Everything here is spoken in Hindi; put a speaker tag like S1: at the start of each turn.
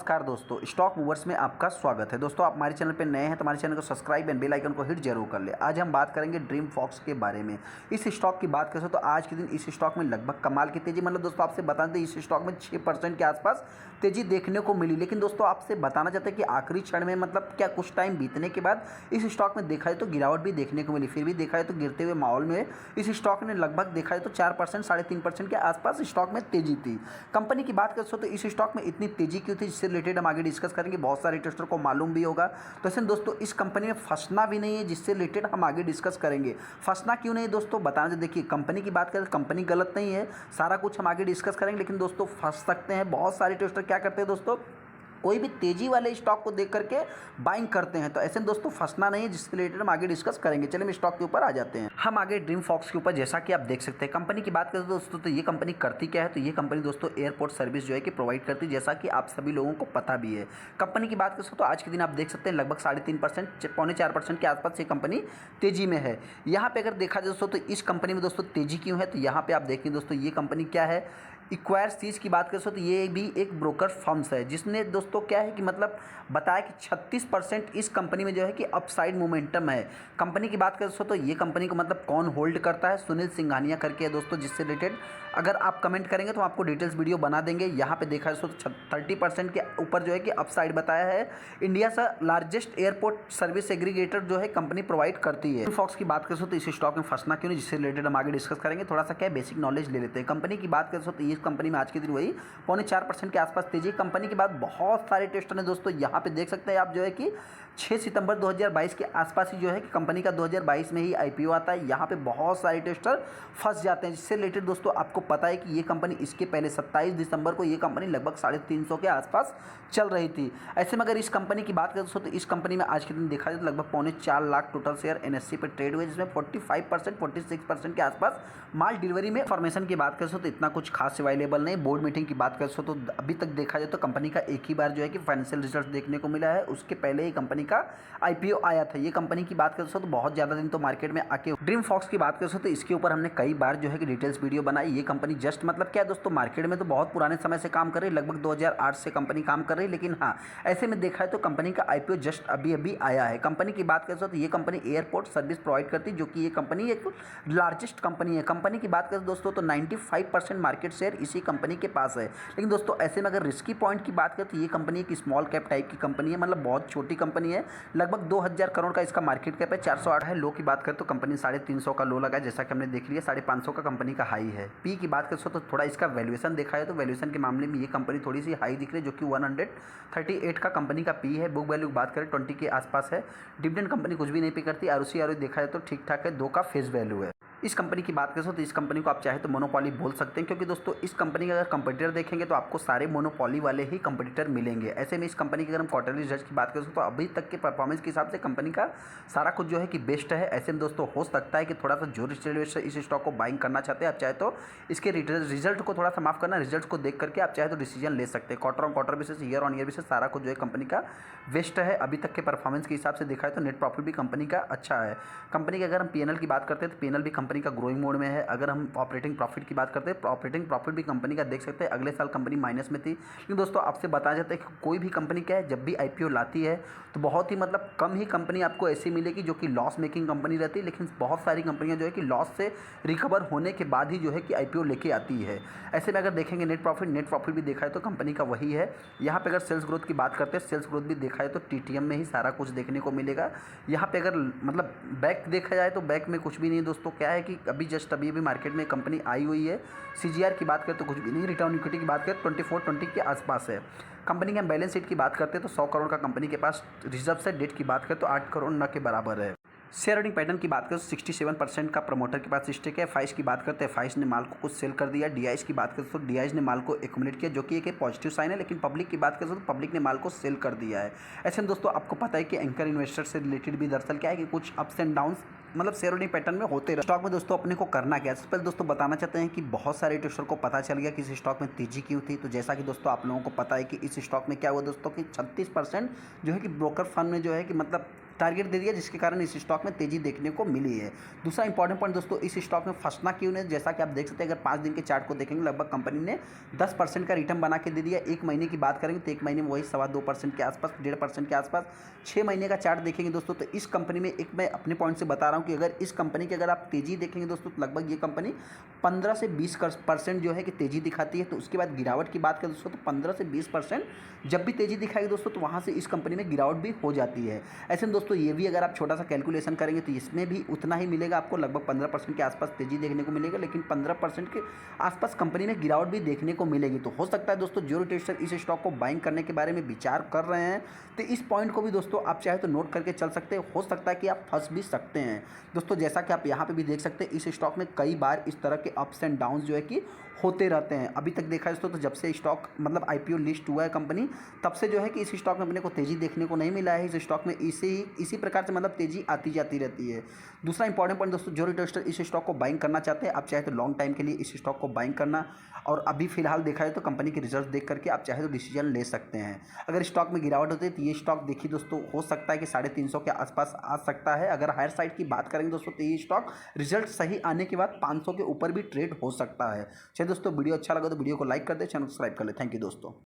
S1: नमस्कार दोस्तों, स्टॉक मूवर्स में आपका स्वागत है। दोस्तों, आप हमारे चैनल पर नए हैं तो हमारे चैनल को सब्सक्राइब एंड बेल आइकन को हिट जरूर कर ले। आज हम बात करेंगे ड्रीम फॉक्स के बारे में। इस स्टॉक की बात करें तो आज के दिन इस स्टॉक में लगभग कमाल की तेजी, मतलब दोस्तों आपसे बता दें, इस स्टॉक में 6% के आसपास तेजी देखने को मिली। लेकिन दोस्तों आपसे बताना चाहते हैं कि आखिरी क्षण में, मतलब क्या कुछ टाइम बीतने के बाद इस स्टॉक में देखा जाए तो गिरावट भी देखने को मिली। फिर भी देखा जाए तो गिरते हुए माहौल में इस स्टॉक ने लगभग देखा जाए तो 4%, 3.5% के आसपास स्टॉक में तेजी थी। कंपनी की बात करें तो इस स्टॉक में इतनी तेजी क्यों थी, जिससे रिलेटेड हम आगे डिस्कस करेंगे। बहुत सारे इन्वेस्टर को मालूम भी होगा। तो ऐसे दोस्तों इस कंपनी में फंसना भी नहीं है, जिससे रिलेटेड हम आगे डिस्कस करेंगे। फंसना क्यों नहीं है दोस्तों, बताना। देखिए, कंपनी की बात करें, कंपनी गलत नहीं है, सारा कुछ हम आगे डिस्कस करेंगे। लेकिन दोस्तों फंस सकते हैं। बहुत सारे इन्वेस्टर क्या करते हैं दोस्तों, कोई भी तेजी वाले स्टॉक को देख करके बाइंग करते हैं। तो ऐसे दोस्तों फंसना नहीं है, जिसके रिलेटेड हम आगे डिस्कस करेंगे। चलिए हम स्टॉक के ऊपर आ जाते हैं। हम आगे ड्रीम फॉक्स के ऊपर, जैसा कि आप देख सकते हैं, कंपनी की बात करें दोस्तों तो ये कंपनी करती क्या है, तो ये कंपनी दोस्तों एयरपोर्ट सर्विस जो है कि प्रोवाइड करती है, जैसा कि आप सभी लोगों को पता भी है। कंपनी की बात करें तो आज के दिन आप देख सकते हैं लगभग 3.5%, 3.25% के आसपास ये कंपनी तेजी में है। यहाँ पे अगर देखा जाए दोस्तों तो इस कंपनी में दोस्तों तेजी क्यों है, तो यहाँ पे आप देखें दोस्तों ये कंपनी क्या है, इक्वायर सीज की बात करें तो ये भी एक ब्रोकर फर्म्स है, जिसने दोस्तों क्या है कि मतलब बताया कि 36% इस कंपनी में जो है कि अपसाइड मोमेंटम है। कंपनी की बात करें तो ये कंपनी को मतलब कौन होल्ड करता है, सुनील सिंघानिया करके है दोस्तों, जिससे रिलेटेड अगर आप कमेंट करेंगे तो आपको डिटेल्स वीडियो बना देंगे। यहाँ पे देखा जाए तो 30% के ऊपर जो है कि अपसाइड बताया है। इंडिया से लार्जेस्ट एयरपोर्ट सर्विस एग्रीगेटर जो है कंपनी प्रोवाइड करती है। फॉक्स की बात करें तो इस स्टॉक में फंसना क्यों नहीं, जिससे रिलेटेड हम आगे डिस्कस करेंगे। थोड़ा सा क्या बेसिक नॉलेज ले लेते हैं। कंपनी की बात करें तो कंपनी में आज के दिन वही 4.25% के आसपास तेजी। कंपनी के बाद बहुत सारे टेस्टर ने दोस्तों, यहाँ पे देख सकते हैं आप जो है कि 6 सितंबर 2022 के आसपास ही जो है कि कंपनी का 2022 में ही आईपीओ आता है। यहाँ पे बहुत सारे टेस्टर फंस जाते हैं, जिससे रिलेटेड दोस्तों आपको पता है कि ये कंपनी इसके पहले 27 दिसंबर को ये कंपनी लगभग 350 के आसपास चल रही थी। ऐसे में अगर इस कंपनी की बात करें दोस्तों तो इस कंपनी में आज के दिन देखा जाए तो लगभग 4.25 लाख टोटल शेयर एनएससी पे ट्रेड हुए, जिसमें 45%, 46% के आसपास माल डिलीवरी में। फॉर्मेशन की बात करें तो इतना कुछ खास अवेलेबल नहीं। बोर्ड मीटिंग की बात करें तो अभी तक देखा जाए तो कंपनी का एक ही बार जो है कि फाइनेंशियल रिजल्ट देखने को मिला है। उसके पहले ही कंपनी का आईपीओ आया था। ये कंपनी की बात करें तो बहुत ज़्यादा दिन तो मार्केट में आके। ड्रीम फॉक्स की बात करें तो इसके ऊपर हमने कई बार जो है कि डिटेल्स वीडियो बनाई। ये कंपनी जस्ट मतलब क्या है दोस्तों, मार्केट में तो बहुत पुराने समय से काम कर रही है, लगभग 2008 से कंपनी काम कर रही है। लेकिन हाँ, ऐसे में देखा है तो कंपनी का आईपीओ जस्ट अभी अभी आया है। कंपनी की बात करें तो ये कंपनी एयरपोर्ट सर्विस प्रोवाइड करती है, जो कि ये कंपनी एक लार्जेस्ट कंपनी है। कंपनी की बात करें दोस्तों तो 95% मार्केट शेयर इसी कंपनी के पास है। लेकिन दोस्तों ऐसे में अगर रिस्की पॉइंट की बात करें तो ये कंपनी एक स्मॉल कैप टाइप की कंपनी है, मतलब बहुत छोटी कंपनी है। लगभग 2000 करोड़ का इसका मार्केट कैप है, 408 है। लो की बात करें तो कंपनी 350 का लो लगा है, जैसा कि हमने देख लिया। 550 का कंपनी का हाई है। पी की बात करें तो थोड़ा इसका वैल्यूएशन देखा है तो वैल्यूएशन के मामले में ये कंपनी थोड़ी सी हाई दिख रही है, जो कि 138 का कंपनी का पी है। बुक वैल्यू की बात करें 20 के आसपास है। डिविडेंड कंपनी कुछ भी नहीं पे करती। आरओसी देखा जाए तो ठीक ठाक है, 2 का फेस वैल्यू है। इस कंपनी की बात करें तो इस कंपनी को आप चाहे तो मोनोपॉली बोल सकते हैं, क्योंकि दोस्तों इस कंपनी का अगर कंपटीटर देखेंगे तो आपको सारे मोनोपॉली वाले ही कंपटीटर मिलेंगे। ऐसे में इस कंपनी की अगर हम क्वार्टरली रिजल्ट की बात करें तो अभी तक के परफॉर्मेंस के हिसाब से कंपनी का सारा कुछ जो है कि बेस्ट है। ऐसे में दोस्तों हो सकता है कि थोड़ा सा जो इन्वेस्टर इस स्टॉक को बाइंग करना चाहते हैं, आप चाहे तो इसके रिजल्ट को थोड़ा सा माफ करना, रिजल्ट को देख करके आप चाहे तो डिसीजन ले सकते हैं। Quarter on quarter basis, year on year basis सारा कुछ जो है कंपनी का बेस्ट है। अभी तक के परफॉर्मेंस के हिसाब से देखा है तो नेट प्रॉफिट भी कंपनी का अच्छा है। कंपनी की अगर हम पीएनएल की बात करते हैं तो पीएनएल भी कंपनी का ग्रोइंग मोड में है। अगर हम ऑपरेटिंग प्रॉफिट की बात करते हैं, ऑपरेटिंग प्रॉफिट भी कंपनी का देख सकते हैं, अगले साल कंपनी माइनस में थी। लेकिन दोस्तों आपसे बताया जाता है कि कोई भी कंपनी क्या है, जब भी आईपीओ लाती है तो बहुत ही मतलब कम ही कंपनी आपको ऐसी मिलेगी जो कि लॉस मेकिंग कंपनी रहती है। लेकिन बहुत सारी कंपनियां जो है कि लॉस से रिकवर होने के बाद ही जो है कि आईपीओ लेके आती है। ऐसे में अगर देखेंगे नेट प्रॉफिट भी देखा है तो कंपनी का वही है। यहाँ पे अगर सेल्स ग्रोथ की बात करते हैं, सेल्स ग्रोथ भी देखा है तो टीटीएम में ही सारा कुछ देखने को मिलेगा। यहाँ पे अगर मतलब बैक देखा जाए तो बैक में कुछ भी नहीं दोस्तों। क्या है कि अभी मार्केट में कंपनी आई हुई है। सीजीआर की बात करें तो कुछ भी नहीं। रिटर्न इक्विटी की बात करें 24-20 के आसपास है। कंपनी के बैलेंस शीट की बात करते हैं तो 100 करोड़ का कंपनी के पास रिजर्व है। डेट की बात करें तो 8 करोड़ न के बराबर है। शेयर होल्डिंग पैटर्न की बात करें तो 67% का प्रमोटर के पास स्टेक है। फाइज की बात करते हैं, फाइज ने माल को कुछ सेल कर दिया। डीआईज की बात करें तो डीआईज ने माल को एक्यूमुलेट किया, जो कि एक पॉजिटिव साइन है। लेकिन पब्लिक की बात करें तो पब्लिक ने माल को सेल कर दिया है। ऐसे में दोस्तों आपको पता है कि एंकर इन्वेस्टर से रिलेटेड भी दरअसल क्या है कि कुछ अप्स एंड डाउन्स मतलब शेयर होल्डिंग पैटर्न में होते रहे। स्टॉक में दोस्तों अपने को करना क्या है, सबसे पहले दोस्तों बताना चाहते हैं कि बहुत सारे इन्वेस्टर को पता चल गया कि इस स्टॉक में तेजी क्यों थी। तो जैसा कि दोस्तों आप लोगों को पता है कि इस स्टॉक में क्या हुआ दोस्तों कि 36% जो है कि ब्रोकर फर्म में जो है कि मतलब टारगेट दे दिया, जिसके कारण इस स्टॉक में तेजी देखने को मिली है। दूसरा इंपॉर्टेंट पॉइंट दोस्तों, इस स्टॉक में फंसना क्यों नहीं, जैसा कि आप देख सकते हैं अगर 5 दिन के चार्ट को देखेंगे लगभग कंपनी ने 10% का रिटर्न बना के दे दिया। 1 महीने की बात करेंगे तो 1 महीने में वही 2.25% के आसपास, 1.5% के आसपास। 6 महीने का चार्ट देखेंगे दोस्तों तो इस कंपनी में, एक मैं अपने पॉइंट से बता रहा हूँ कि अगर इस कंपनी की अगर आप तेजी देखेंगे दोस्तों तो लगभग ये कंपनी 15 से 20% जो है कि तेजी दिखाती है। तो उसके बाद गिरावट की बात करें दोस्तों तो 15 से 20% जब भी तेजी दिखाएगी दोस्तों तो वहाँ से इस कंपनी में गिरावट भी हो जाती है। ऐसे में दोस्तों ये भी अगर आप छोटा सा कैलकुलेशन करेंगे तो इसमें भी उतना ही मिलेगा आपको, लगभग 15% के आसपास तेजी देखने को मिलेगा, लेकिन 15% के आसपास कंपनी में गिरावट भी देखने को मिलेगी। तो हो सकता है दोस्तों जो ट्रेडर इस स्टॉक को बाइंग करने के बारे में विचार कर रहे हैं तो इस पॉइंट को भी दोस्तों आप चाहे तो नोट करके चल सकते हैं। हो सकता है कि आप फंस भी सकते हैं दोस्तों, जैसा कि आप यहाँ पे भी देख सकते हैं इस स्टॉक में कई बार इस तरह के अप्स एंड डाउन्स जो है कि होते रहते हैं। अभी तक देखा दोस्तों तो जब से स्टॉक मतलब आईपीओ लिस्ट हुआ है कंपनी, तब से जो है कि इस स्टॉक में अपने को तेजी देखने को नहीं मिला है। इस स्टॉक में इसी प्रकार से मतलब तेजी आती जाती रहती है। दूसरा इंपॉर्टेंट पॉइंट दोस्तों, जो इन्वेस्टर इस स्टॉक को बाइंग करना चाहते हैं, आप चाहे तो लॉन्ग टाइम के लिए इस स्टॉक को बाइंग करना, और अभी फिलहाल देखा जाए तो कंपनी के रिजल्ट देख करके आप चाहे तो डिसीजन ले सकते हैं। अगर स्टॉक में गिरावट होती है तो ये स्टॉक देखिए दोस्तों हो सकता है कि 350 के आसपास आ सकता है। अगर हायर साइड की बात करेंगे दोस्तों तो ये स्टॉक रिजल्ट सही आने के बाद 500 के ऊपर भी ट्रेड हो सकता है। चलिए दोस्तों वीडियो अच्छा लगा तो वीडियो को लाइक कर दे, चैनल सब्सक्राइब कर ले। थैंक यू दोस्तों।